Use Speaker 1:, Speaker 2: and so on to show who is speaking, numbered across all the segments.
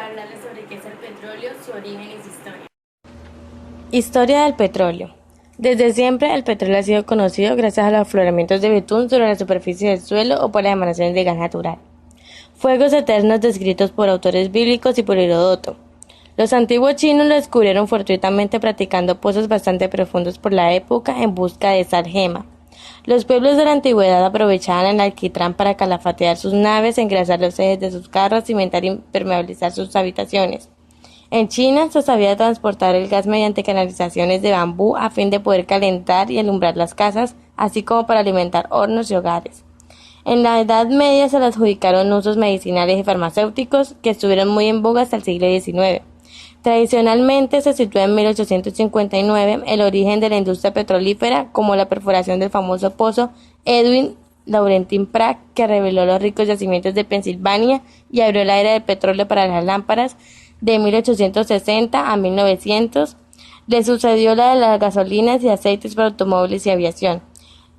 Speaker 1: para hablarles sobre qué es el petróleo, su origen y su historia.
Speaker 2: Historia del petróleo. Desde siempre el petróleo ha sido conocido gracias a los afloramientos de betún sobre la superficie del suelo o por las emanaciones de gas natural. Fuegos eternos descritos por autores bíblicos y por Heródoto. Los antiguos chinos lo descubrieron fortuitamente practicando pozos bastante profundos por la época en busca de sal gema. Los pueblos de la antigüedad aprovechaban el alquitrán para calafatear sus naves, engrasar los ejes de sus carros, cimentar y impermeabilizar sus habitaciones. En China se sabía transportar el gas mediante canalizaciones de bambú a fin de poder calentar y alumbrar las casas, así como para alimentar hornos y hogares. En la Edad Media se le adjudicaron usos medicinales y farmacéuticos que estuvieron muy en boga hasta el siglo XIX. Tradicionalmente se sitúa en 1859 el origen de la industria petrolífera, como la perforación del famoso pozo Edwin Laurentin Pratt, que reveló los ricos yacimientos de Pensilvania y abrió la era del petróleo para las lámparas de 1860 a 1900. Le sucedió la de las gasolinas y aceites para automóviles y aviación.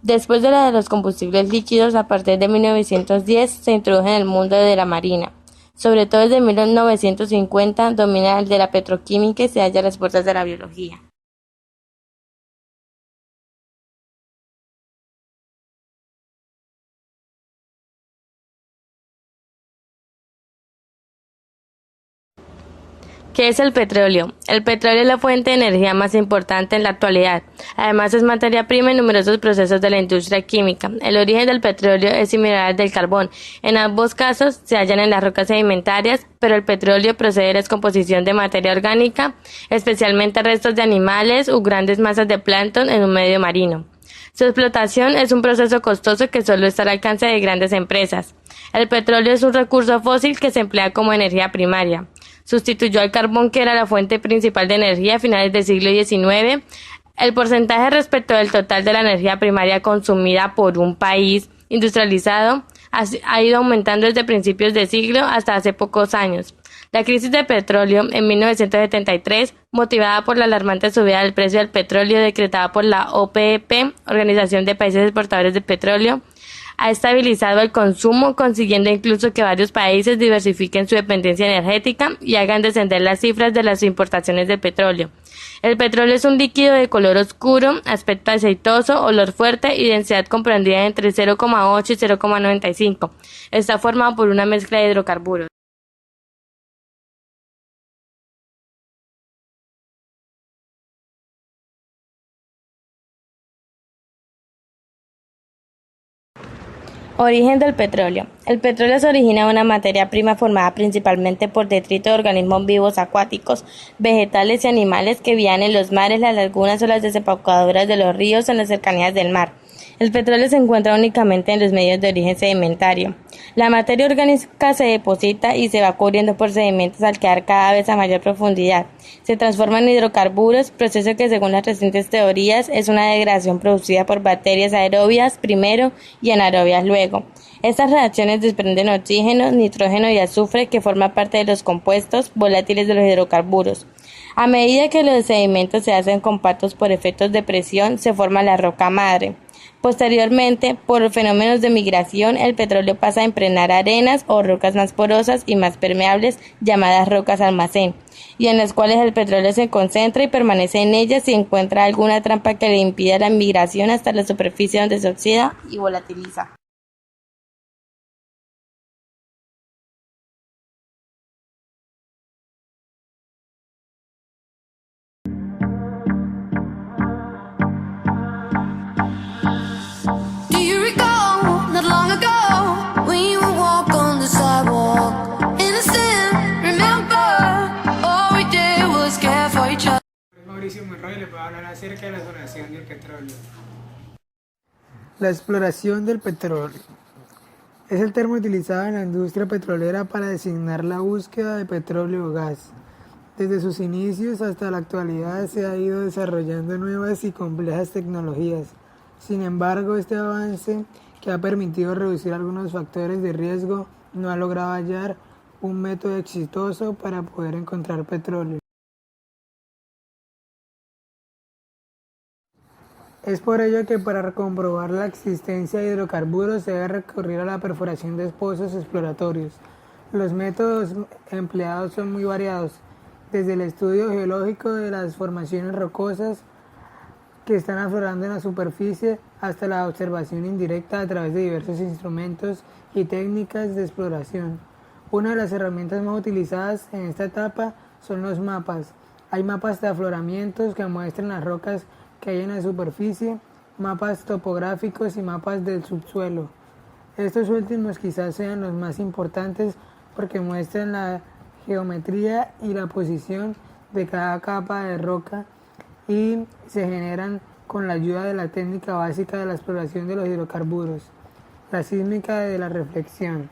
Speaker 2: Después de la de los combustibles líquidos, a partir de 1910 se introdujo en el mundo de la marina. Sobre todo desde 1950 domina el de la petroquímica y se halla a las puertas de la biología. ¿Qué es el petróleo? El petróleo es la fuente de energía más importante en la actualidad. Además es materia prima en numerosos procesos de la industria química. El origen del petróleo es similar al del carbón. En ambos casos se hallan en las rocas sedimentarias, pero el petróleo procede de la descomposición de materia orgánica, especialmente restos de animales u grandes masas de plancton en un medio marino. Su explotación es un proceso costoso que solo está al alcance de grandes empresas. El petróleo es un recurso fósil que se emplea como energía primaria. Sustituyó al carbón, que era la fuente principal de energía a finales del siglo XIX. El porcentaje respecto del total de la energía primaria consumida por un país industrializado ha ido aumentando desde principios de siglo hasta hace pocos años. La crisis de petróleo en 1973, motivada por la alarmante subida del precio del petróleo decretada por la OPEP, Organización de Países Exportadores de Petróleo, ha estabilizado el consumo, consiguiendo incluso que varios países diversifiquen su dependencia energética y hagan descender las cifras de las importaciones de petróleo. El petróleo es un líquido de color oscuro, aspecto aceitoso, olor fuerte y densidad comprendida entre 0,8 y 0,95. Está formado por una mezcla de hidrocarburos. Origen del petróleo. El petróleo se origina de una materia prima formada principalmente por detritos de organismos vivos acuáticos, vegetales y animales que vivían en los mares, las lagunas o las desembocaduras de los ríos en las cercanías del mar. El petróleo se encuentra únicamente en los medios de origen sedimentario. La materia orgánica se deposita y se va cubriendo por sedimentos al quedar cada vez a mayor profundidad. Se transforma en hidrocarburos, proceso que según las recientes teorías es una degradación producida por bacterias aerobias primero y anaerobias luego. Estas reacciones desprenden oxígeno, nitrógeno y azufre, que forman parte de los compuestos volátiles de los hidrocarburos. A medida que los sedimentos se hacen compactos por efectos de presión, se forma la roca madre. Posteriormente, por fenómenos de migración, el petróleo pasa a impregnar arenas o rocas más porosas y más permeables, llamadas rocas almacén, y en las cuales el petróleo se concentra y permanece en ellas si encuentra alguna trampa que le impida la migración hasta la superficie, donde se oxida y volatiliza.
Speaker 3: Do you recall, not long ago, we would walk on the sidewalk, innocent, remember, all we did was care for each other.
Speaker 4: Mauricio Monroy y les voy a hablar acerca de la exploración del petróleo.
Speaker 5: La exploración del petróleo es el término utilizado en la industria petrolera para designar la búsqueda de petróleo o gas. Desde sus inicios hasta la actualidad se ha ido desarrollando nuevas y complejas tecnologías. Sin embargo, este avance, que ha permitido reducir algunos factores de riesgo, no ha logrado hallar un método exitoso para poder encontrar petróleo. Es por ello que para comprobar la existencia de hidrocarburos se debe recurrir a la perforación de pozos exploratorios. Los métodos empleados son muy variados, desde el estudio geológico de las formaciones rocosas que están aflorando en la superficie hasta la observación indirecta a través de diversos instrumentos y técnicas de exploración. Una de las herramientas más utilizadas en esta etapa son los mapas. Hay mapas de afloramientos que muestran las rocas que hay en la superficie, mapas topográficos y mapas del subsuelo. Estos últimos quizás sean los más importantes porque muestran la geometría y la posición de cada capa de roca y se generan con la ayuda de la técnica básica de la exploración de los hidrocarburos, la sísmica de la reflexión.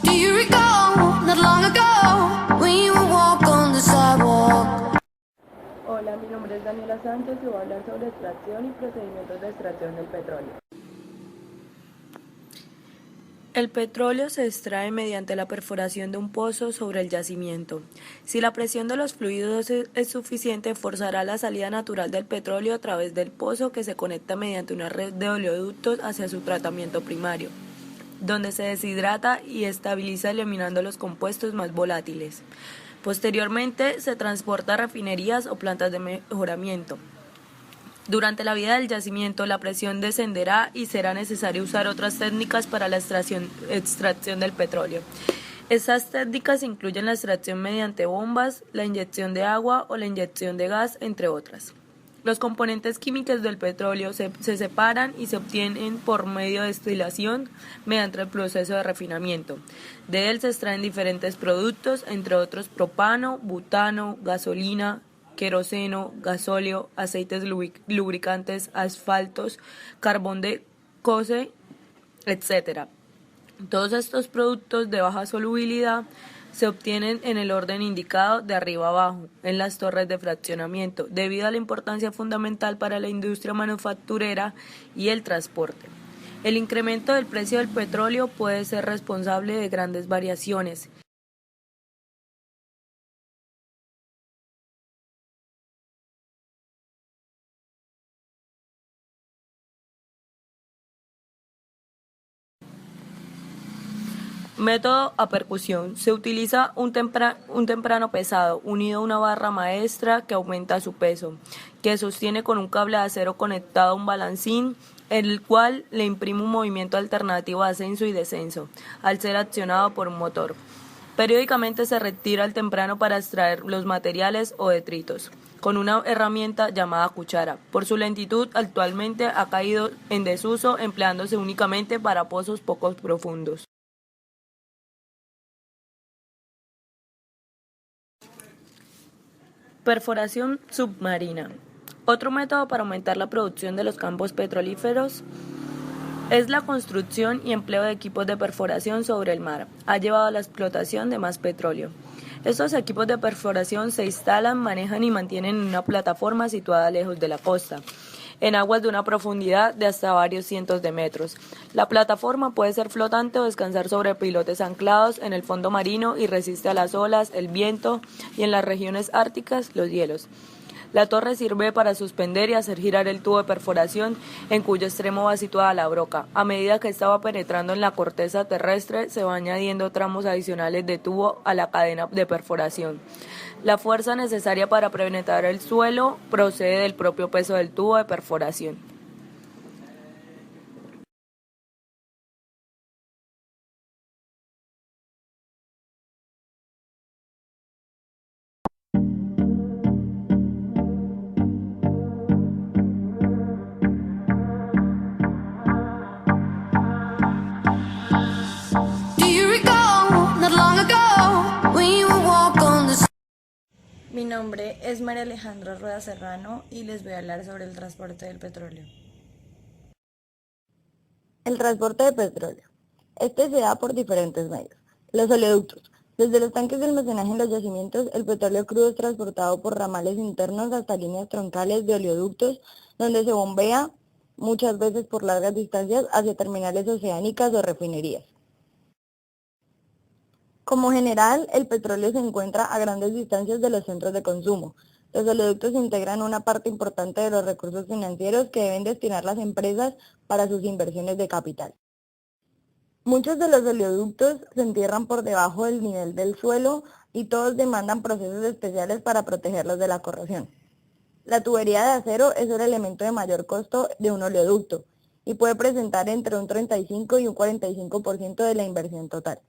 Speaker 3: Do you recall not long ago we would walk on the sidewalk?
Speaker 2: Hola, mi nombre es Daniela Sánchez y voy a hablar sobre extracción y procedimientos de extracción del petróleo. El petróleo se extrae mediante la perforación de un pozo sobre el yacimiento. Si la presión de los fluidos es suficiente, forzará la salida natural del petróleo a través del pozo que se conecta mediante una red de oleoductos hacia su tratamiento primario, donde se deshidrata y estabiliza eliminando los compuestos más volátiles. Posteriormente se transporta a refinerías o plantas de mejoramiento. Durante la vida del yacimiento la presión descenderá y será necesario usar otras técnicas para la extracción del petróleo. Estas técnicas incluyen la extracción mediante bombas, la inyección de agua o la inyección de gas, entre otras. Los componentes químicos del petróleo se separan y se obtienen por medio de destilación mediante el proceso de refinamiento. De él se extraen diferentes productos, entre otros propano, butano, gasolina, queroseno, gasóleo, aceites lubricantes, asfaltos, carbón de coce, etc. Todos estos productos de baja solubilidad se obtienen en el orden indicado de arriba abajo, en las torres de fraccionamiento, debido a la importancia fundamental para la industria manufacturera y el transporte. El incremento del precio del petróleo puede ser responsable de grandes variaciones. Método a percusión. Se utiliza un temprano pesado unido a una barra maestra que aumenta su peso, que sostiene con un cable de acero conectado a un balancín, el cual le imprime un movimiento alternativo de ascenso y descenso, al ser accionado por un motor. Periódicamente se retira el temprano para extraer los materiales o detritos, con una herramienta llamada cuchara. Por su lentitud, actualmente ha caído en desuso, empleándose únicamente para pozos poco profundos. Perforación submarina. Otro método para aumentar la producción de los campos petrolíferos es la construcción y empleo de equipos de perforación sobre el mar. Ha llevado a la explotación de más petróleo. Estos equipos de perforación se instalan, manejan y mantienen en una plataforma situada lejos de la costa, en aguas de una profundidad de hasta varios cientos de metros. La plataforma puede ser flotante o descansar sobre pilotes anclados en el fondo marino y resiste a las olas, el viento y en las regiones árticas los hielos. La torre sirve para suspender y hacer girar el tubo de perforación en cuyo extremo va situada la broca. A medida que esta va penetrando en la corteza terrestre, se va añadiendo tramos adicionales de tubo a la cadena de perforación. La fuerza necesaria para penetrar el suelo procede del propio peso del tubo de perforación.
Speaker 3: Do you recall not long ago we would walk on the
Speaker 2: Mi nombre es María Alejandra Rueda Serrano y les voy a hablar sobre el transporte del petróleo.
Speaker 6: El transporte de petróleo. Este se da por diferentes medios. Los oleoductos. Desde los tanques de almacenaje en los yacimientos, el petróleo crudo es transportado por ramales internos hasta líneas troncales de oleoductos, donde se bombea muchas veces por largas distancias, hacia terminales oceánicas o refinerías. Como general, el petróleo se encuentra a grandes distancias de los centros de consumo. Los oleoductos integran una parte importante de los recursos financieros que deben destinar las empresas para sus inversiones de capital. Muchos de los oleoductos se entierran por debajo del nivel del suelo y todos demandan procesos especiales para protegerlos de la corrosión. La tubería de acero es el elemento de mayor costo de un oleoducto y puede presentar entre un 35 y un 45% de la inversión total.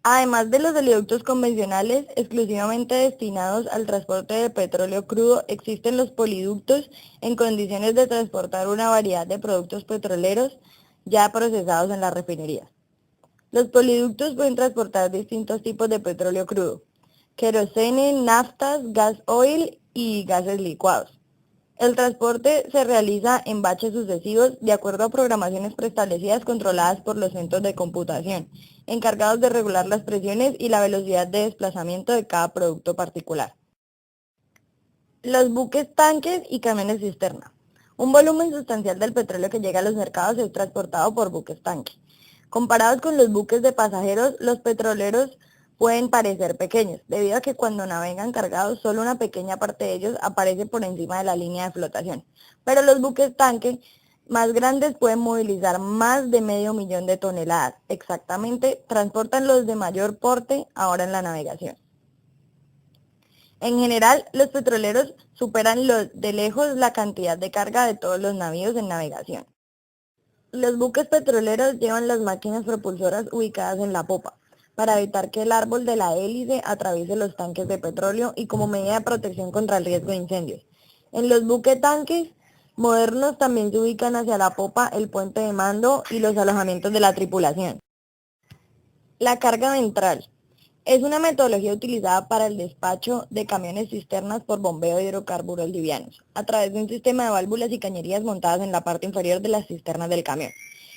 Speaker 6: Además de los oleoductos convencionales, exclusivamente destinados al transporte de petróleo crudo, existen los poliductos en condiciones de transportar una variedad de productos petroleros ya procesados en las refinerías. Los poliductos pueden transportar distintos tipos de petróleo crudo, querosene, naftas, gas oil y gases licuados. El transporte se realiza en baches sucesivos de acuerdo a programaciones preestablecidas controladas por los centros de computación, encargados de regular las presiones y la velocidad de desplazamiento de cada producto particular. Los buques tanques y camiones cisterna. Un volumen sustancial del petróleo que llega a los mercados es transportado por buques tanque. Comparados con los buques de pasajeros, los petroleros pueden parecer pequeños, debido a que cuando navegan cargados solo una pequeña parte de ellos aparece por encima de la línea de flotación. Pero los buques tanque más grandes pueden movilizar más de 500.000 de toneladas. Exactamente, transportan los de mayor porte ahora en la navegación. En general, los petroleros superan de lejos la cantidad de carga de todos los navíos en navegación. Los buques petroleros llevan las máquinas propulsoras ubicadas en la popa, para evitar que el árbol de la hélice atraviese los tanques de petróleo y como medida de protección contra el riesgo de incendios. En los buques tanques modernos también se ubican hacia la popa el puente de mando y los alojamientos de la tripulación. La carga ventral es una metodología utilizada para el despacho de camiones cisternas por bombeo de hidrocarburos livianos, a través de un sistema de válvulas y cañerías montadas en la parte inferior de las cisternas del camión.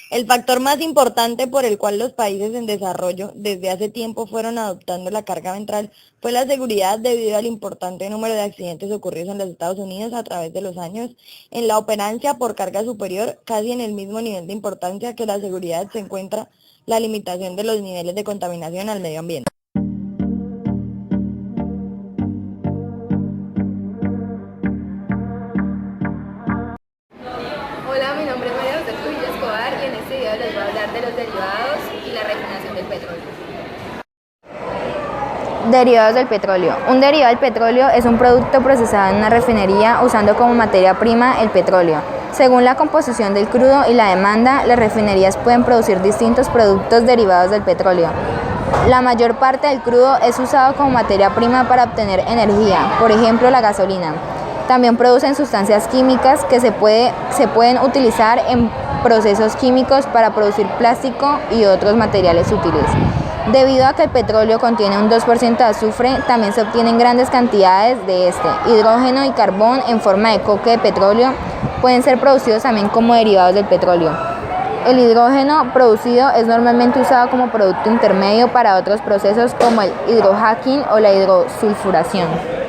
Speaker 6: El factor más importante por el cual los países en desarrollo desde hace tiempo fueron adoptando la carga ventral fue la seguridad debido al importante número de accidentes ocurridos en los Estados Unidos a través de los años. En la operancia por carga superior, casi en el mismo nivel de importancia que la seguridad, se encuentra la limitación de los niveles de contaminación al medio ambiente.
Speaker 7: Hola, mi nombre es María José Trujillo Escobar y en este video les voy a hablar de los derivados y la refinación del petróleo.
Speaker 8: Derivados del petróleo. Un derivado del petróleo es un producto procesado en una refinería usando como materia prima el petróleo. Según la composición del crudo y la demanda, las refinerías pueden producir distintos productos derivados del petróleo. La mayor parte del crudo es usado como materia prima para obtener energía, por ejemplo la gasolina. También producen sustancias químicas que se pueden utilizar en procesos químicos para producir plástico y otros materiales útiles. Debido a que el petróleo contiene un 2% de azufre, también se obtienen grandes cantidades de este. Hidrógeno y carbón en forma de coque de petróleo pueden ser producidos también como derivados del petróleo. El hidrógeno producido es normalmente usado como producto intermedio para otros procesos como el hidrohacking o la hidrosulfuración.